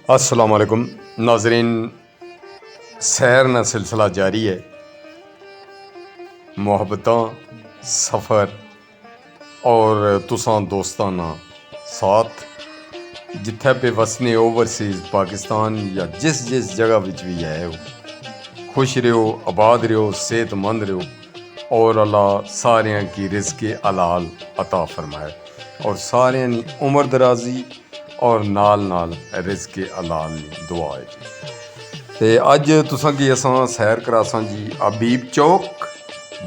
अस्सलाम वालेकुम नाजरीन, सैर ना सिलसिला जारी है। मुहब्बतां सफ़र और तुसां दोस्तां ना साथ जिथे पे वसने ओवरसीज़ पाकिस्तान या जिस जिस जगह विच भी है हो, खुश रहो, आबाद रहो, सेहतमंद रहो और अल्लाह सारियां की रिज़्क़े हलाल अता फरमाए और सारियां नी उम्र दराजी और नाल नाल रिज़्क़े हलाल दी दुआ है जी। ते अज तुसां की असां सैर करासां जी हबीब चौक,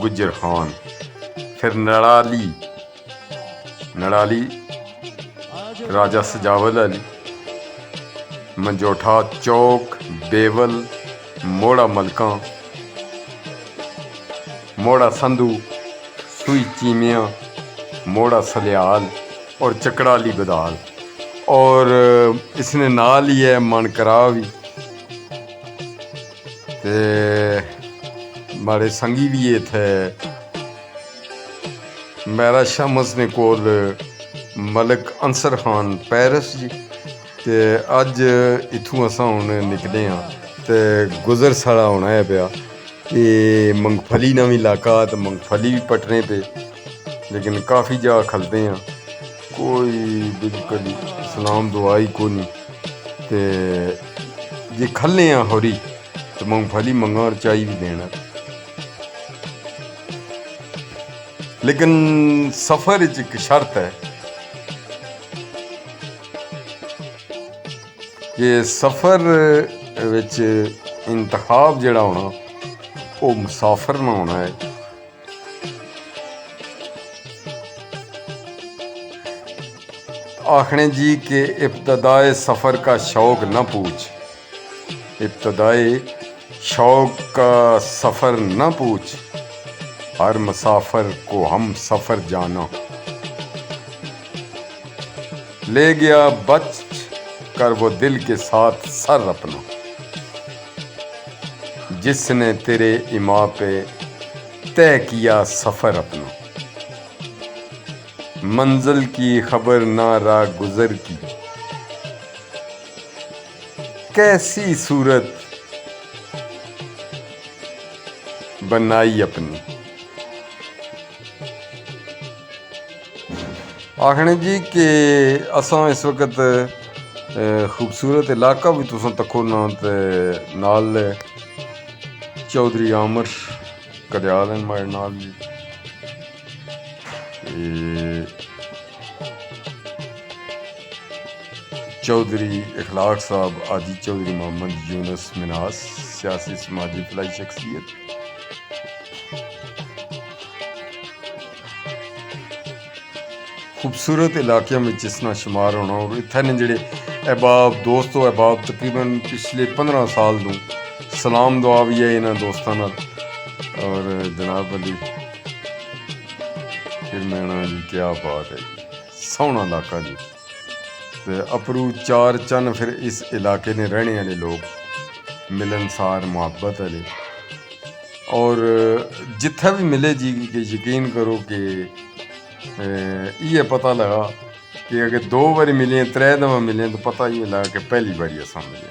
गुजर खान, फिर नड़ाली राजा सजावल अली, मंजोठा चौक, बेवल, मोड़ा मलकां, मोड़ा संधू, सुई चीमिया, मोड़ा सलियाल और चकड़ाली बदाल। और इसने नाल ही है मनकरा भी ते माड़े संगी भी ये थे मेरा शमस ने कोल मलिक अंसर खान पैरिस जी। ते अज इत्थों असां हुण निकले हाँ ते गुजर साढ़ा होना है पिया कि मुंगफली नवीं इलाका तो मुंगफली भी पटने पे, लेकिन काफ़ी जगह खलते हैं कोई बिल्कुल सलाम दुआई को नहीं। ते जे खलने हैं होरी तो मुंगफली मंगा और चाय भी देना, लेकिन सफ़र एक शर्त है कि सफ़र विच इंतखाब जिहड़ा होना वो मुसाफिर ना होना है। आखने जी के इब्तदाए सफ़र का शौक न पूछ, इब्तदाए शौक का सफ़र न पूछ, हर मुसाफिर को हम सफ़र जाना। ले गया बच कर वो दिल के साथ सर अपना, जिसने तेरे इमा पे तय किया सफ़र अपना। मंजिल की खबर ना राह गुजर की, कैसी सूरत बनाई अपनी। आखने जी के असां इस वक्त खूबसूरत इलाका भी तुसां तको ना ते नाल चौधरी आमर कदयाल हैं मारे नाल जी। चौधरी इखलाक साहब, आदि चौधरी मोहम्मद यूनुस मिनास, सियासी समाजी फलाई शख्सियत। खूबसूरत इलाके में जिसना शुमार होना और इत्थै जेह्ड़े अहबाब दोस्त हो अहबाब तकरीबन पिछले 15 साल दूँ सलाम दुआ भी है इन्होंने दोस्तों नाल। और जनाब अली फिर मैना जी क्या बात है जी, सोहना इलाका जी ते अपरू चार चन्न फिर इस इलाके ने रहने वाले लोग मिलनसार मुहब्बत वाले। और जिथे भी मिले जी कि यकीन करो कि ये पता लगा कि अगर 2 बारी मिले 3 दफा मिले तो पता ही लगा कि पहली बारी असा मिले।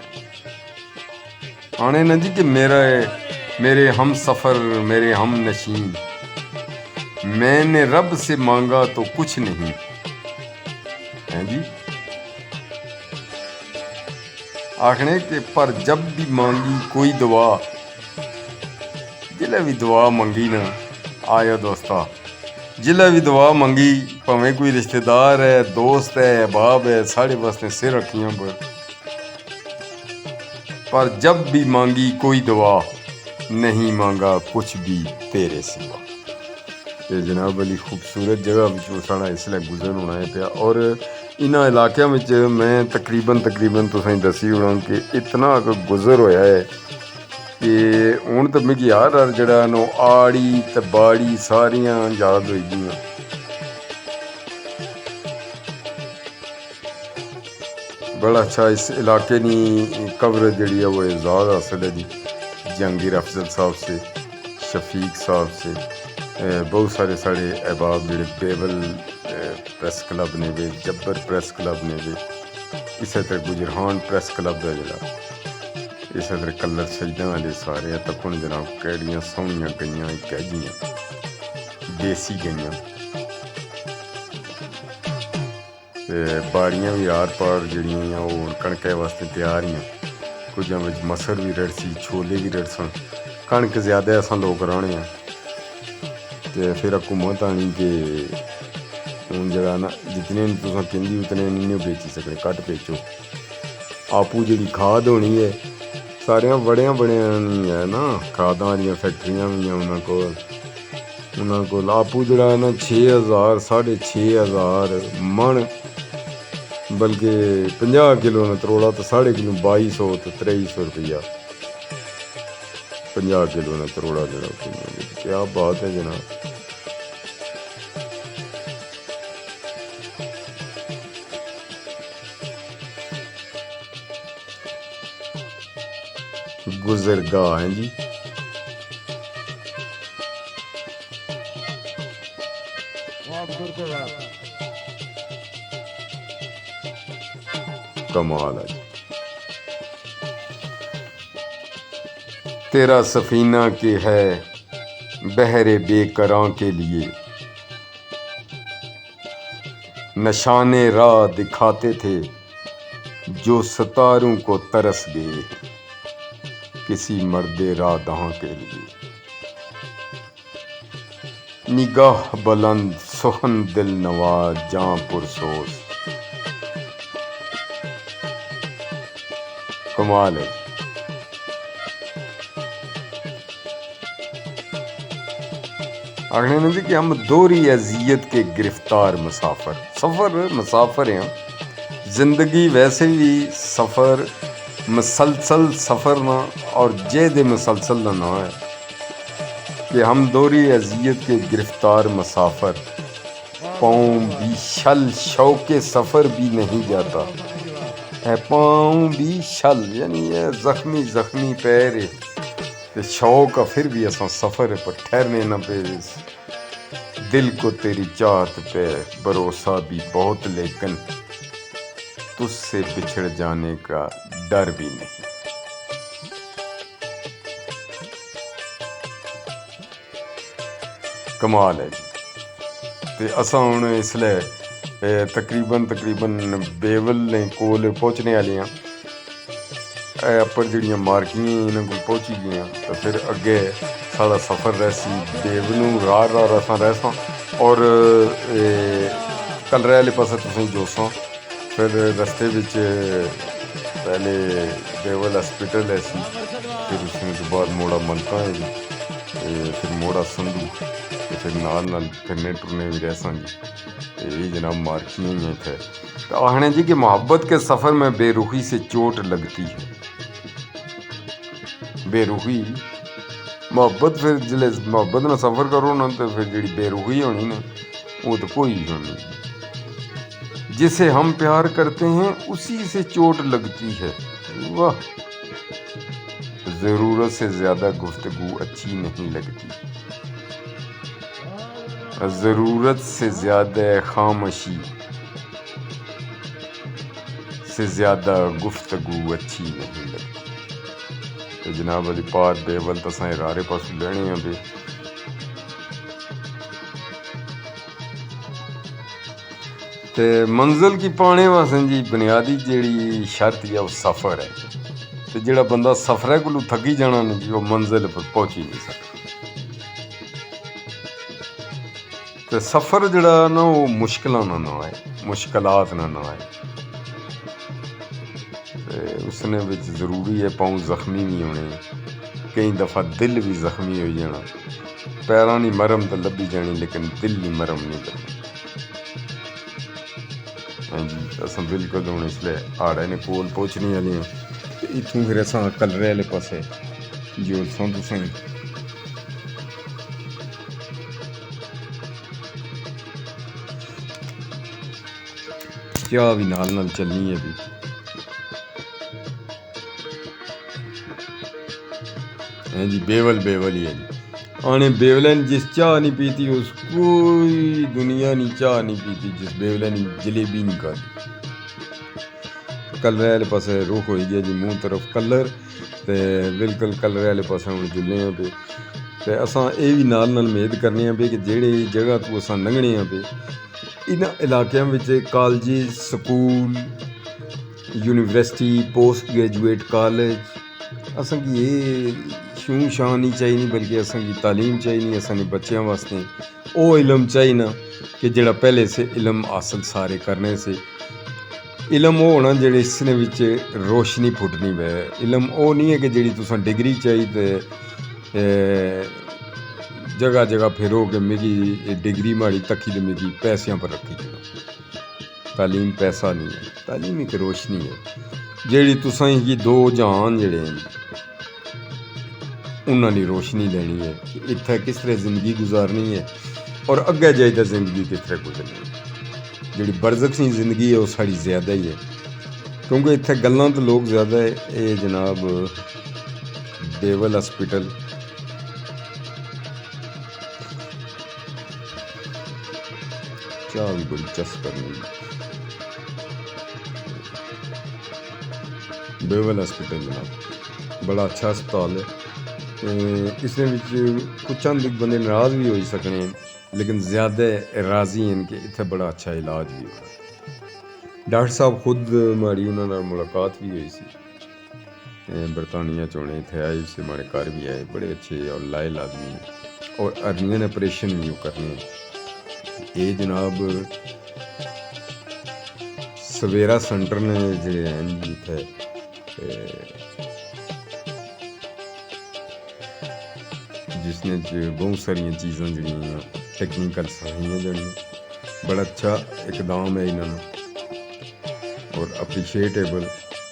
आने ना जी कि मेरे हम सफ़र मेरे हम नशीन, मैंने रब से मांगा तो कुछ नहीं है जी। आखने के पर जब भी मांगी कोई दुआ, जिले भी दुआ मंगी ना आया दोस्ता, जिले भी दुआ मंगी भावें कोई रिश्तेदार है, दोस्त है, अहबाब है, साढ़े वास्ते सिर रखियां पर जब भी मांगी कोई दुआ, नहीं मांगा कुछ भी तेरे सिवा। ये जनाब अली खूबसूरत जगह साढ़ा इसलिए गुजर होना है पिया। और इन्होंने इलाकों में मैं तकरीबन तुसें दसी होना कि इतना गुजर होया है कि हूँ तो मिगी हर जड़ा नो आड़ी ते बाड़ी सारियां याद होई गेइयां। बड़ा अच्छा इस इलाके की कवरेज जी है वो एजाज़ हासिल है जी जहांगीर अफजल साहब से, शफीक साहब से, बहुत सारे साढ़े अहबाब जोड़े बेवल प्रेस क्लब ने वे, जब्बर प्रेस क्लब ने वे, इसे तरह गुजरान प्रेस क्लब का जरा इस तरह कलर छजदा वाले सारे तकन जनाब कैड़ियाँ सोहनियां गईयां कैजियां देसी गईयां ते बाड़ियां भी आर पार जड़ियां वो कणकै वास्ते तैयार ही कुछ में मसर भी रड़सी छोले भी रड़सन कणक ज्यादा अस लोग राने तो फिर हुकूमत आनी कि हूँ जरा ना जितने तुम कहंदी उतने नहीं बेची सकते घट बेचो आपू जी खाद होनी है सारिया बड़िया नहीं है ना खादा दी फैक्ट्रियां भी उन्होंने को आपू जरा ना 6000 6500 मन बल्कि 50 किलो ने तरोड़ा तो 2.5 किलो 2200 तो 2300 रुपया 50 किलो ने तरोड़ा जनाब क्या बात है जनाब। गुजरगाह है जी कमाल है। तेरा सफीना के है बहरे बेकरां के लिए नशाने राह दिखाते थे जो सितारों को तरस गए किसी मर्दे राह के लिए निगाह बुलंद सुहन दिल नवाज जां पुरसोस कमाल है। आखने जी कि हम दोहरी अजियत के गिरफ्तार मुसाफर हैं। जिंदगी वैसे भी सफ़र मुसलसल सफ़र ना और जेद मुसलसल ना है कि हम दोहरी अजियत के गिरफ्तार मुसाफर पाँव भी शल शौके सफ़र भी नहीं जाता है पाँव भी शल यानी ये जख्मी पैर है तो शौक फिर भी असा सफ़र पर ठहरने न पे दिल को तेरी चाहत पे भरोसा भी बहुत लेकिन तुझसे बिछड़ जाने का डर भी नहीं। कमाल है ते असा हुण इसलिए तकरीबन बेवल ने कोल पहुँचने वाले हैं अपर जड़ियाँ मार्कियां इन्होंने को पहुँची गई तो फिर अगे साड़ा सफ़र रहसी बेवलू रार असा रहसा और कलरे वाले पासे तुसें जोसा फिर रस्ते विच पहले बेवल हॉस्पिटल है सी फिर उसने तो बाद मोड़ा मनका है जी फिर मोड़ा संधू फिर नाल फिरने टुरने भी रहसा जी ये जनाब मार्कियां ही थे। तो आखने जी कि मोहब्बत के सफ़र में बेरुखी से चोट लगती है बेरुखी मोहब्बत फिर जिले मोहब्बत में सफ़र करो ना तो फिर जी बेरुखी होनी ना वो तो कोई होनी जिसे हम प्यार करते हैं उसी से चोट लगती है। वाह ज़रूरत से ज़्यादा गुफ्तगू अच्छी नहीं लगती ज़रूरत से ज़्यादा खामोशी से ज़्यादा गुफ्तगू अच्छी नहीं लगती। तो जनाब अली पार बेवल तो असां रारे पासों लेने हैं बे ते मंजिल की पाने वास्ते जी बुनियादी जेड़ी शर्त है वो सफ़र है तो जेड़ा बंदा सफ़र को थकी जाना नहीं जी वो मंजिल पर पहुँच ही नहीं सकता। तो सफ़र जड़ा ना वो मुश्किल ना आए मुश्किलात ना आए उसने विच ज़रूरी है पाँव जख्मी भी होने कई दफ़ा दिल भी जख्मी हो जाना पैरों की मरम तो लभी जानी लेकिन दिल की मरम नहीं लभी। हाँ जी अस बिल्कुल हूँ इसलिए हाड़े ने कोल पहुँचने वाले हैं इतों फिर अस कलरे वाले पासे जो तुसें चाह भी नाल चलनी है भी है जी बेवल ही है जी आने बेवलन जिस चाह नहीं पीती उस कोई दुनिया नहीं चाह नहीं पीती जिस बेवलन जलेबी नहीं खाती। कलर वाले पासे रुख हो गया जी, मूँह तरफ कलर तो बिल्कुल कलर वाले पासे हम जुल्ले हैं पे। तो असां ये भी नाल उम्मीद करने पे कि जिहड़ी जगह तो असां लंघने पे इन्हां इलाकों में college school university post graduate college असां की ये शूं शान नहीं चाहिए, बल्कि असां की तालीम चाहिए असां बच्चों वास्ते वो इलम चाहिए ना कि जिहड़ा पहले से इलम हासिल सारे करने से इलम वो होना जेह्ड़े इसने विच रोशनी फुटनी वे। इलम वो नहीं है कि जेह्ड़ी तुसां डिग्री चाहिए जगह जगह फिरो कि मिगी डिग्री माड़ी तक्की तो मिगी पैसों पर रखी चलो। तालीम पैसा नहीं है, तालीम एक रोशनी है जेह्ड़ी तुसां गी दो जहान जेह्ड़े उन्हां दी रोशनी देनी है कि इत्थै किस तरह जिंदगी गुजारनी है और अग्गें जाइयै जिंदगी किस तरह गुजरनी है। जिहड़ी बरज़ख जिंदगी है वो साड़ी ज़्यादा ही है, क्योंकि इत्थै गल्लां तो लोग ज़्यादा है। ये जनाब डेवल हॉस्पिटल चाह भी बड़ी चस करनी। डेवल हॉस्पिटल जनाब बड़ा अच्छा अस्पताल है। इसमें कुछ चंद बंदे नाराज़ भी हो सकने, लेकिन ज़्यादा राज़ी हैं कि इत्थे बड़ा अच्छा इलाज भी हो। डॉक्टर साहब खुद माड़ी उन्होंने मुलाकात भी हुई सी, बरतानिया चोने इत्थे आए से हमारे घर भी आए, बड़े अच्छे और लायल आदमी हैं और अर्नियन ऑपरेशन भी करने। ये जनाब सवेरा सेंटर ने जो हैं जिथे जिसने बहुत सारिया चीज़ां जड़ियाँ टेक्निकल सहाइयाँ जड़ियाँ बड़ा अच्छा इकदाम है इन्होंने और अप्रीशिएटेबल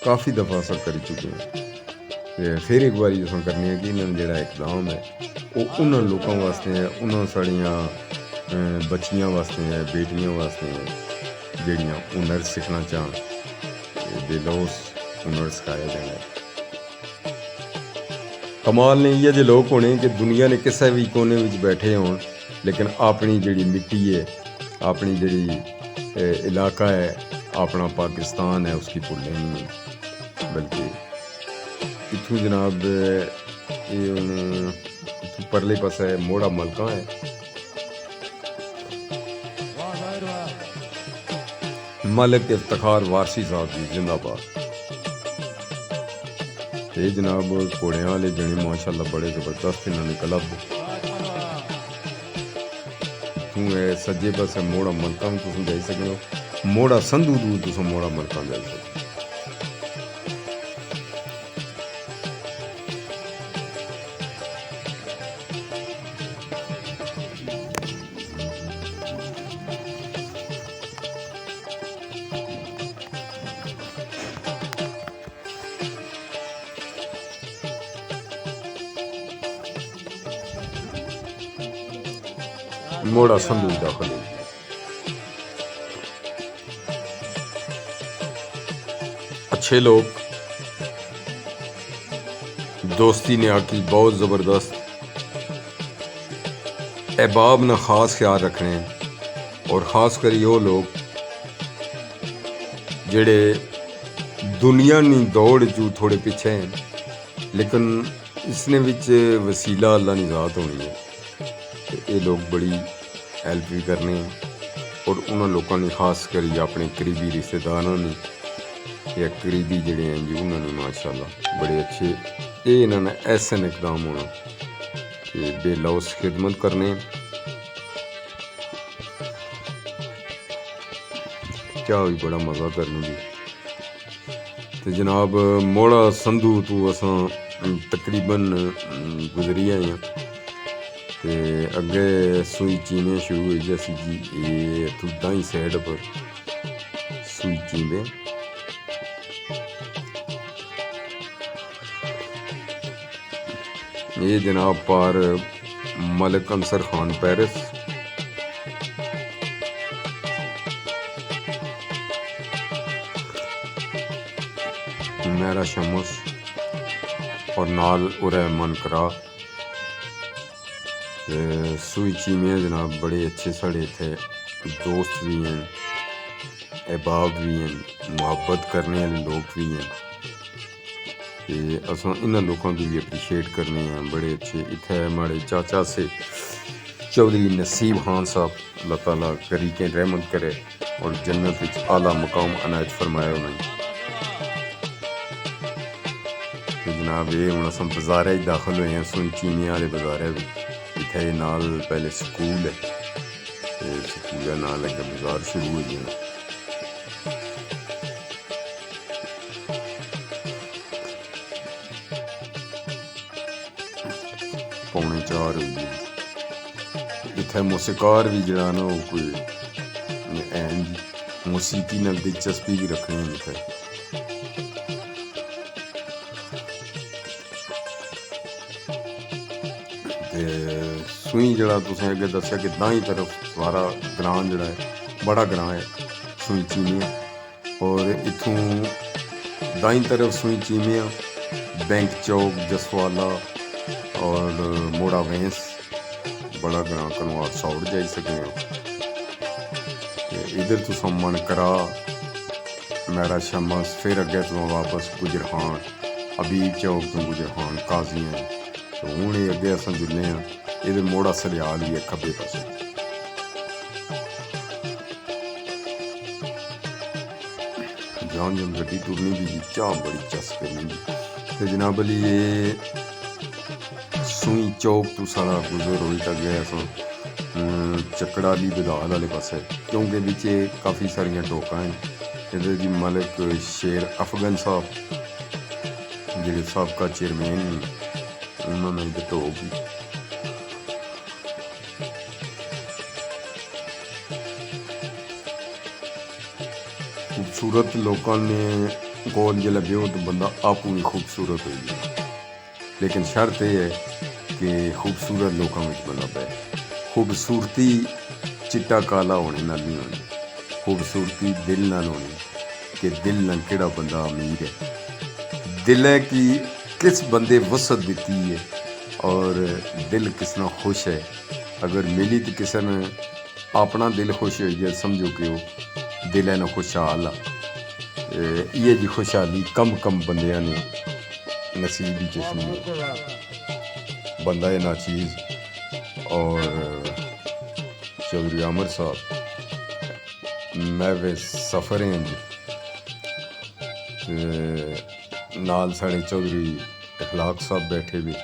काफ़ी दफ़ा अस कर चुके हैं। फिर एक बार अस करने कि इन्होंने जोड़ा इकदाम है वो उन्होंने लोगों वास्ते है, उन्होंने साड़ियाँ बच्चियां वास्ते है, बेटियां वास्ते है जड़ियाँ हुनर सीखना चाहन बेलोस हुनर सिखाया जाए। कमाल ने इ'यै जे लोग होने कि दुनिया ने किसी भी कोने में बैठे होन, लेकिन अपनी जिहड़ी मिट्टी है, अपनी जिहड़ी इलाका है, अपना पाकिस्तान है, उसकी भुल्ले नहीं है। बल्कि इत्थों जनाब ये हूँ इत्थों परले पासे मोड़ा मलका है, मलिक इफ्तिखार वारसी साहब जी जिंदाबाद। ये जनाब घोड़े वाले जने माशाल्लाह बड़े जबरदस्त इन्होंने क्लब तू है सज्जे पासे मोड़ा मलका में तुम जाई सकते हो, मोड़ा संधू दूर तुम मोड़ा मलका जाई सकते हो। मोड़ा संधू दाखिल अच्छे लोग दोस्ती ने आकी बहुत ज़बरदस्त अहबाब ने ख़ास ख्याल रखने और ख़ास कर वो लोग जेड़े दुनिया नी दौड़ चू थोड़े पीछे हैं, लेकिन इसने विच वसीला अल्लाह की ज़ात होनी है। ये लोग बड़ी हेल्प भी करने और उन्होंने लोगों ने खास करी अपने करीबी रिश्तेदारों ने या करीबी जड़े हैं जी उन्होंने माशाल्लाह बड़े अच्छे ये इन्होंने ऐसा इकदाम होना कि बेलौस खिदमत करने। क्या भी बड़ा मज़ा करने की। तो जनाब मोड़ा संधू तो असा तकरीबन गुजरी आए हैं, तो अगे सूई चीमे शुरू हुई जैसी जी ये तुदा ही साइड पर सूई चीमे ये जनाब पार मलिक अंसर खान पेरिस, मेरा शमस और नाल उरहमान करा सूई चीमिया जनाब बड़े अच्छे साढ़े थे दोस्त भी हैं, अहबाब भी हैं। मुहब्बत करने वाले लोग भी हैं ते असां इन्हां लोगों की भी अप्रीशिएट करने हैं। बड़े अच्छे इत्थे हमारे चाचा से चौधरी नसीब खान साहब, अल्लाह ताला करीकें रहमत करे और जन्नत विच आला मुकाम अनायत फरमाए उन्हें। तो जनाब ये हूँ अस बाजारे दाखिल हुए हैं, सुई चीनी वाले बाजारे इत्थे नाल पहले स्कूल है ते स्कूल नाल अगे बाजार शुरू हो गया। पौने 4 हो गए। इत्थे मौसीकार भी जड़ा ना वो कोई ऐन मौसीकी नाल दिलचस्पी भी रखनी है इत्थे। सुई जड़ा तुसें अगे दस्या कि दाई तरफ सारा ग्रां जड़ा है बड़ा ग्रां है सुई चीनिया, और इथों दाई तरफ सुई चीनिया, बैंक चौक, जसवाला और मोड़ा वेंस बड़ा ग्रां कनवार सौड़ जाई सकें। इधर तुम मन करा मैरा शमस, फिर अगे तुम वापस गुजरहान, हबीब चौक तो गुजरहान काजियां। तो हूँ ये अगे अस जुल्ले हाँ, इधर मोड़ा सरियाल भी है खब्बे पासे। जान जन गड्डी टुरनी भी चाह बड़ी चस्प है। तो जनाब अली ये सुई चौक तो सारा गुजर हो तक गए अस चकड़ा ली बदाल वाले पासे, क्योंकि बिचे काफ़ी सारिया टोका हैं। इधर जी मालिक शेर अफगन साहब जेडे साबका चेयरमैन उन्होंने इधर टोक दी। खूबसूरत लोगों ने कोल जिला ब्यो तो बंदा आपू भी खूबसूरत हो गया, लेकिन शर्त यह है कि खूबसूरत लोगों में बंदा पे। खूबसूरती चिट्टा काला होने नाल नहीं होनी, खूबसूरती दिल नाल होनी कि दिल नाल केड़ा बंदा अमीर है, दिल है कि किस बंदे वसत दी है और दिल किसना खुश है। अगर मिली तो किसी ने अपना दिल खुश हो जाए समझो कि वो दिल है ना खुशहाल आ। ये जी खुशहाली कम बंदियां ने नसीब ही जिसने बंदा है ना चीज़। और चौधरी आमिर साहब मैं वे सफ़र हैं जी, नाल साढ़े चौधरी अखलाक साहब बैठे भी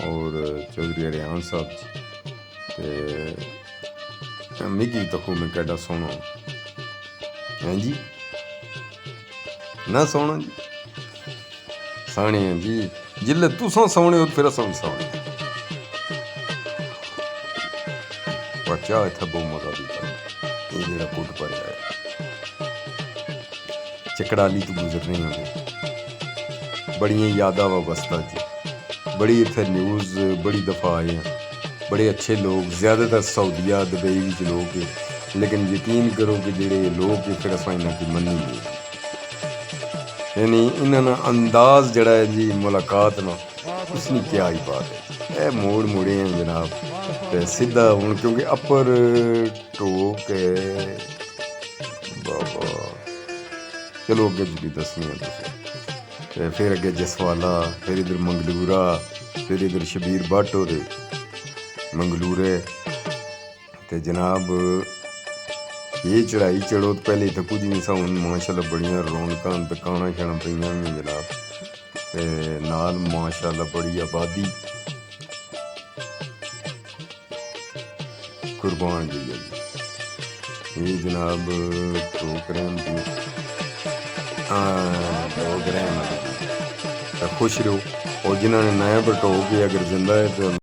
और चौधरी अरियान साहब जी। मिगी तो में कैडा सोना हैं जी, ना सोना जी साने हैं जी, जिल्ले तुसां सोने हो फिर असां भी सोने। पर चाह इत्थे बहुत मजा दिता ये जेड़ा कुट पर है चकड़ाली तो गुजरने होंगे बड़ियां यादा वाबस्ता जी। बड़ी इत्थे न्यूज़ बड़ी दफ़ा आए हैं, बड़े अच्छे लोग, ज़्यादातर सऊदिया दुबई विच लोग है, लेकिन यकीन करो कि जेड़े लोग फिर असां इन्हां की मन्नी नहीं, यानी इन्हां अंदाज जड़ा है जी मुलाकात ना उसकी क्या ही बात है। ए मोड़ मुड़े हैं जनाब ते सीधा हूँ क्योंकि अपर टोक है बाबा। चलो अगे जी दसनी है तुसें, फिर अगे जसवाला, फिर इधर मंगलूरा, फिर इधर शबीर भट्ट हो मंगलूरे। ते जनाब ये चढ़ाई चढ़ो तो पहले तो कुछ नहीं सा, हूँ माशाल्लाह बड़िया रौनक दुकाना शाना पे जनाब, ते नाल माशाल्लाह बड़ी आबादी कुर्बान जी ये जनाब प्रोग्राम खुश रहो। और जिन्होंने नया बटोक अगर जिंदा है तो